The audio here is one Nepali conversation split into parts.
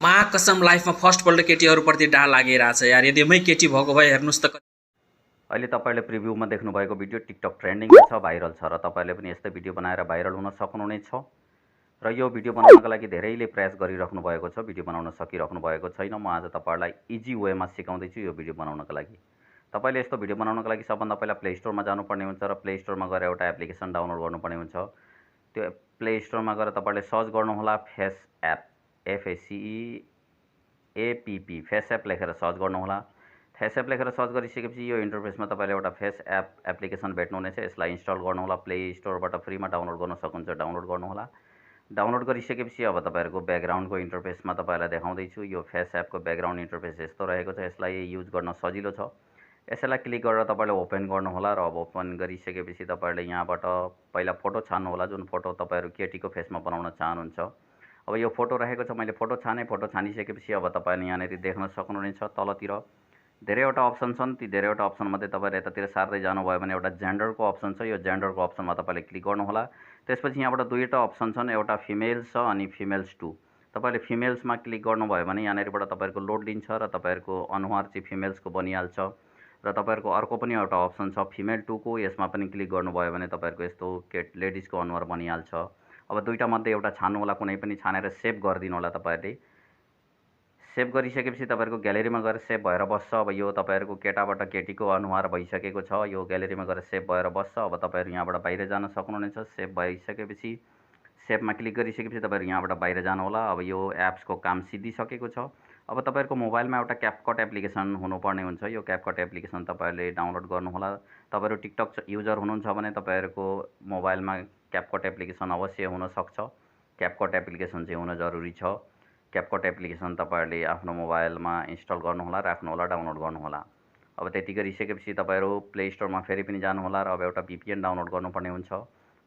कसम लाइफमा फर्स्टपल्ट केटीहरूप्रति डाह लागिरहेछ यार। यदि मै केटी भएको भए हेर्नुहोस् त। अहिले तपाईले प्रिभ्यूमा देख्नुभएको भिडियो टिकटक ट्रेन्डिङमा छ, भाइरल छ र तपाईले पनि यस्तै भिडियो बनाएर भाइरल हुन सक्नुहुनेछ। र यो भिडियो बनाउनका लागि धेरैले प्रयास गरिराख्नु भएको छ, भिडियो बनाउन सकिराख्नु भएको छैन। म आज तपाईहरुलाई इजी वेमा सिकाउँदै छु यो भिडियो बनाउनका लागि। तपाईले यस्तो भिडियो बनाउनका लागि सबभन्दा पहिला प्ले स्टोरमा जानुपर्ने हुन्छ र प्ले स्टोरमा गएर एउटा एप्लिकेसन डाउनलोड गर्नुपर्ने हुन्छ। त्यो प्ले स्टोरमा गएर तपाईले सर्च गर्नुहोला face app, FACEAPP, face app लेखेर सर्च गर्नुहोला। फेस एप लेखेर सर्च गरिसकेपछि यो इन्टरफेसमा तपाईले एउटा फेस एप एप्लिकेसन भेट्नुहुनेछ। यसलाई इन्स्टल गर्नुहोला, प्ले स्टोरबाट फ्रीमा डाउनलोड गर्न सक्नुहुन्छ, डाउनलोड गर्नुहोला। डाउनलोड गरिसकेपछि अब तपाईहरुको ब्याकग्राउन्डको इन्टरफेसमा तपाईलाई देखाउँदैछु। यो फेस एपको ब्याकग्राउन्ड इन्टरफेस यस्तो रहेको छ। यसलाई युज गर्न सजिलो छ। यसैलाई क्लिक गरेर तपाईले ओपन गर्नुहोला र अब ओपन गरिसकेपछि तपाईले यहाँबाट पहिला फोटो छान्नुहोला, जुन फोटो तपाईहरु केटीको फेसमा बनाउन चाहनुहुन्छ। अब यो फोटो रहेको छ, मैले फोटो छाने। फोटो छानिसकेपछि अब तपाईले यहाँनेरि देख्न सक्नुहुनेछ तलतिर धेरैवटा अप्सन छन्। ती धेरैवटा अप्सन मध्ये तपाईले यतातिर सार्दै जानुभयो भने एउटा जेन्डरको अप्सन छ। यो जेन्डरको अप्सनमा तपाईले क्लिक गर्नुहोला। त्यसपछि यहाँबाट दुईवटा अप्सन छन्, एउटा फिमेल्स छ अनि फिमेल्स 2। तपाईले फिमेल्समा क्लिक गर्नुभयो भने यहाँनेरिबाट तपाईहरुको लोड लिन्छ र तपाईहरुको अनुहार चाहिँ फिमेल्सको बनिहाल्छ। र तपाईहरुको अर्को पनि एउटा अप्सन छ फिमेल 2 को, यसमा पनि क्लिक गर्नुभयो भने तपाईहरुको यस्तो लेडिजको अनुहार बनिहाल्छ। अब दुईटा मध्ये एउटा छान्नु होला, कुनै पनि छानेर सेभ गरिदिनु होला। तपाईहरुले सेभ गरिसकेपछि तपाईहरुको ग्यालेरीमा गएर सेभ भएर बस्छ। अब यो तपाईहरुको केटाबाट केटीको अनुहार भइसकेको छ, यो ग्यालेरीमा गएर सेभ भएर बस्छ। अब तपाईहरु यहाँबाट बाहिर जान सक्नुहुनेछ। सेभ भइसकेपछि सेभमा क्लिक गरिसकेपछि तपाईहरु यहाँबाट बाहिर जानु होला। अब यो एप्सको काम सिद्धिसकेको छ। अब तपाईहरुको मोबाइलमा एउटा CapCut एप्लिकेसन हुनुपर्ने हुन्छ। यो CapCut एप्लिकेसन तपाईहरुले डाउनलोड गर्नुहोला। तपाईहरु टिकटक युजर हुनुहुन्छ भने तपाईहरुको मोबाइलमा CapCut एप्लिकेसन अवश्य हुन सक्छ। CapCut एप्लिकेसन चाहिँ हुन जरुरी छ। CapCut एप्लिकेसन तपाईहरुले आफ्नो मोबाइलमा इन्स्टल गर्नुहोला, राख्नुहोला, डाउनलोड गर्नुहोला। अब त्यति गरिसकेपछि तपाईहरु प्ले स्टोरमा फेरि पनि जानुहोला र अब एउटा VPN डाउनलोड गर्नुपर्ने हुन्छ।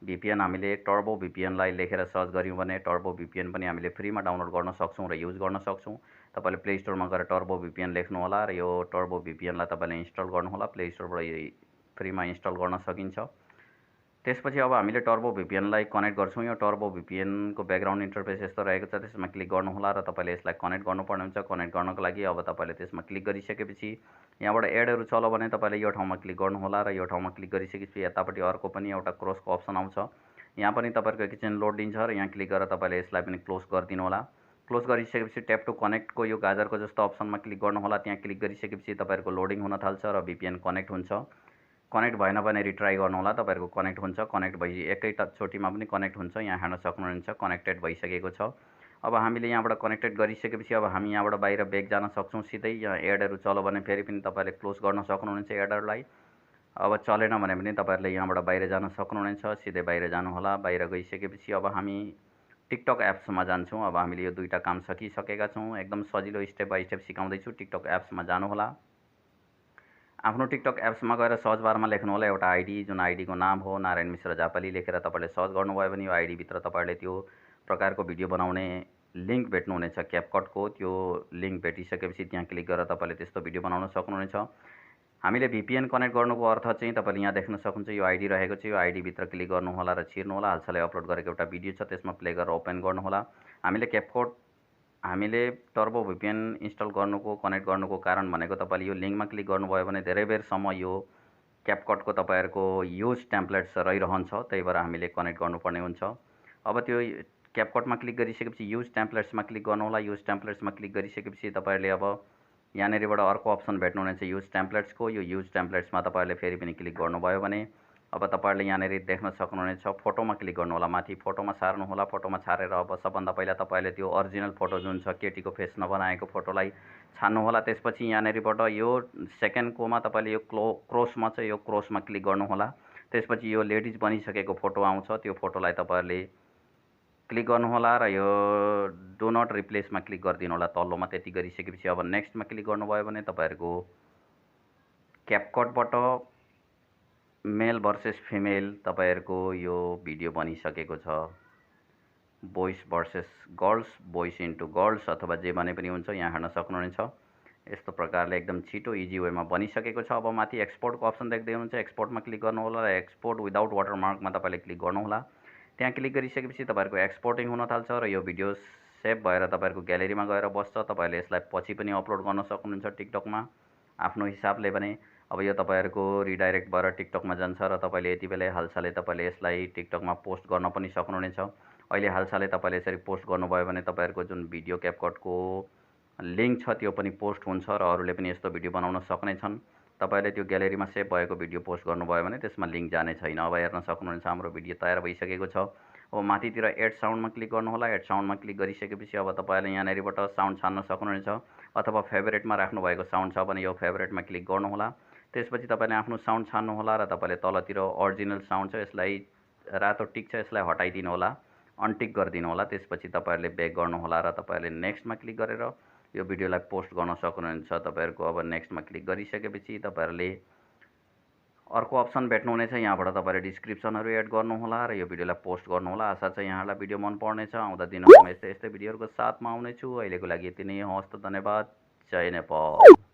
VPN हामीले टर्बो VPN लाई लेखेर सर्च गर्यौं भने टर्बो VPN पनि हामीले फ्रीमा डाउनलोड गर्न सक्छौं र युज गर्न सक्छौं। तपाईले प्ले स्टोरमा गएर टर्बो VPN लेख्नु होला र यो टर्बो VPN लाई तपाईले इन्स्टल गर्नुहोला। प्ले स्टोरबाट फ्रीमा इन्स्टल गर्न सकिन्छ। त्यसपछि अब हामीले टर्बो VPN लाई कनेक्ट गर्छौं। यो टर्बो VPN को ब्याकग्राउन्ड इन्टरफेस यस्तो रहेको छ। त्यसमा क्लिक गर्नुहोला र तपाईले यसलाई कनेक्ट गर्नुपर्ने हुन्छ। कनेक्ट गर्नको लागि अब तपाईले त्यसमा क्लिक गरिसकेपछि यहाँबाट एडहरु छ भने तपाईले यो ठाउँमा क्लिक गर्नुहोला र यो ठाउँमा क्लिक गरिसकेपछि यतापटि अर्को पनि एउटा क्रसको अप्सन आउँछ। यहाँ पनि तपाईहरुको एकैछिन लोड लिन्छ र यहाँ क्लिक गरेर तपाईले यसलाई पनि क्लोज गरिदिनु होला। क्लोज गरिसकेपछि ट्याप टु कनेक्ट को यो गाजरको जस्तो अप्सनमा क्लिक गर्नुहोला। त्यहाँ क्लिक गरिसकेपछि तपाईहरुको लोडिङ हुन थाल्छ र VPN कनेक्ट हुन्छ। कनेक्ट भएन भने रिट्राई गर्नुहोला, तपाईहरुको कनेक्ट हुन्छ। कनेक्ट भई एकै चोटीमा पनि कनेक्ट हुन्छ। यहाँ हेर्न सक्नुहुन्छ कनेक्टेड भइसकेको छ। अब हामीले यहाँबाट कनेक्टेड गरिसकेपछि अब हामी यहाँबाट बाहिर ब्याक जान सक्छौं सिधै। यहाँ एडहरु चल्यो भने फेरि पनि तपाईले क्लोज गर्न सक्नुहुनेछ एडहरुलाई। अब चलेन भने पनि तपाईहरुले यहाँबाट बाहिर जान सक्नुहुनेछ। सिधै बाहिर जानु होला। बाहिर गइसकेपछि अब हामी टिकटक एप्समा जान्छौं। अब हामीले यो दुईटा काम सकिसकेका छौं। एकदम सजिलो स्टेप बाइ स्टेप सिकाउँदै छु। टिकटक एप्समा जानु होला। आफ्नो टिकटक एप्समा गएर सर्च बारमा लेख्नु होला एउटा आइडी, जुन आइडी को नाम हो नारायण मिश्र जापाली लेखेर तपाईले सर्च गर्नुभयो भने यो आइडी भित्र तपाईले त्यो प्रकारको भिडियो बनाउने लिंक भेट्नुहुनेछ CapCut को। त्यो लिंक भेटिसकेपछि त्यहाँ क्लिक गरेर तपाईले त्यस्तो भिडियो बनाउन सक्नुहुनेछ। हामीले VPN कनेक्ट गर्नुको अर्थ चाहिँ तपाईले यहाँ देख्न सक्नुहुन्छ यो आइडी रहेको छ। यो आइडी भित्र क्लिक गर्नु होला र छिर्नु होला। हालसालै अपलोड गरेको एउटा भिडियो छ, त्यसमा प्ले गरेर ओपन गर्नु होला। हामीले टर्बो VPN इन्स्टल गर्नुको कनेक्ट गर्नुको कारण भनेको तपाईले यो लिंकमा क्लिक गर्नुभयो भने धेरै बेरसम्म यो CapCut को तपाईहरुको युज टेम्प्लेट्स रहिरहन्छ। त्यही भएर हामीले कनेक्ट गर्नुपर्ने हुन्छ। अब त्यो CapCut मा क्लिक गरिसकेपछि युज टेम्प्लेट्समा क्लिक गर्नु होला। युज टेम्प्लेट्समा क्लिक गरिसकेपछि तपाईहरुले अब यहाँनेरिबाट अर्को अप्सन भेट्नुहुनेछ युज टेम्प्लेट्स को। यो युज टेम्प्लेट्समा तपाईहरुले फेरि पनि क्लिक गर्नुभयो भने अब तपाईहरुले यहाँनेरि देख्न सक्नुहुनेछ फोटोमा क्लिक गर्नु होला। माथि फोटोमा सार्नु होला। फोटोमा छारेर अब सबभन्दा पहिला तपाईले त्यो ओरिजिनल फोटो जुन छ केटीको फेस नबनाएको फोटोलाई छान्नु होला। त्यसपछि यहाँनेरिबाट यो सेकेन्ड कोमा तपाईले यो क्रसमा छ, यो क्रसमा क्लिक गर्नु होला। त्यसपछि यो लेडिज बनिसकेको फोटो आउँछ। त्यो फोटोलाई तपाईहरुले क्लिक गर्नु होला र यो डु नट रिप्लेसमा क्लिक गरिदिनु होला तल्लोमा। त्यति गरिसकेपछि अब नेक्स्टमा क्लिक गर्नुभयो भने तपाईहरुको CapCut बाट मेल भर्सेस फिमेल तपाईहरुको यो भिडियो बनिसकेको छ। Boys versus girls, boys into girls अथवा जे भने पनि हुन्छ। यहाँ हेर्न सक्नुहुनेछ यस्तो प्रकारले एकदम छिटो इजी वेमा बनिसकेको छ। अब माथि एक्सपोर्टको अप्सन देख्दै हुनुहुन्छ। एक्सपोर्टमा क्लिक गर्नु होला र एक्सपोर्ट विदाउट वाटरमार्कमा तपाईले क्लिक गर्नु होला। त्यहाँ क्लिक गरिसकेपछि तपाईहरुको एक्सपोर्टिङ हुन थाल्छ र यो भिडियो सेभ भएर तपाईँहरूको ग्यालेरीमा गएर बस्छ। तपाईँहरूले यसलाई पछि पनि अपलोड गर्न सक्नुहुन्छ टिकटकमा आफ्नो हिसाबले भने। अब यो तपाईँहरूको रिडाइरेक्ट भएर टिकटकमा जान्छ र तपाईँले यति बेलै हालसालै तपाईँले यसलाई टिकटकमा पोस्ट गर्न पनि सक्नुहुनेछ। अहिले हालसालै तपाईँले यसरी पोस्ट गर्नुभयो भने तपाईँहरूको जुन भिडियो क्यापकटको लिङ्क छ त्यो पनि पोस्ट हुन्छ र अरूले पनि यस्तो भिडियो बनाउन सक्नेछन्। तपाईँले त्यो ग्यालेरीमा सेभ भएको भिडियो पोस्ट गर्नुभयो भने त्यसमा लिङ्क जाने छैन। अब हेर्न सक्नुहुनेछ हाम्रो भिडियो तयार भइसकेको छ। अब माथितिर एड साउन्डमा क्लिक गर्नुहोला। एड साउन्डमा क्लिक गरिसकेपछि अब तपाईँले यहाँनिरबाट साउन्ड छान्न सक्नुहुनेछ, अथवा फेभरेटमा राख्नुभएको साउन्ड छ भने यो फेभरेटमा क्लिक गर्नुहोला। त्यसपछि तपाईँले आफ्नो साउन्ड छान्नुहोला र तपाईँले तलतिर ओरिजिनल साउन्ड छ यसलाई रातो टिक छ यसलाई हटाइदिनु होला, अनटिक गरिदिनु होला। त्यसपछि तपाईँहरूले ब्याक गर्नुहोला र तपाईँहरूले नेक्स्टमा क्लिक गरेर यो भिडियोलाई पोस्ट गर्न सक्नुहुनेछ। तपाईँहरूको अब नेक्स्टमा क्लिक गरिसकेपछि तपाईँहरूले अर्को अप्सन भेट्नुहुनेछ। यहाँबाट तपाईँले डिस्क्रिप्सनहरू एड गर्नुहोला र यो भिडियोलाई पोस्ट गर्नुहोला। आशा छ यहाँलाई भिडियो मन पर्नेछ। आउँदा दिनहरूमा यस्तै यस्तै भिडियोहरूको साथमा आउनेछु। अहिलेको लागि यति नै। हवस् त, धन्यवाद। जय नेपाल।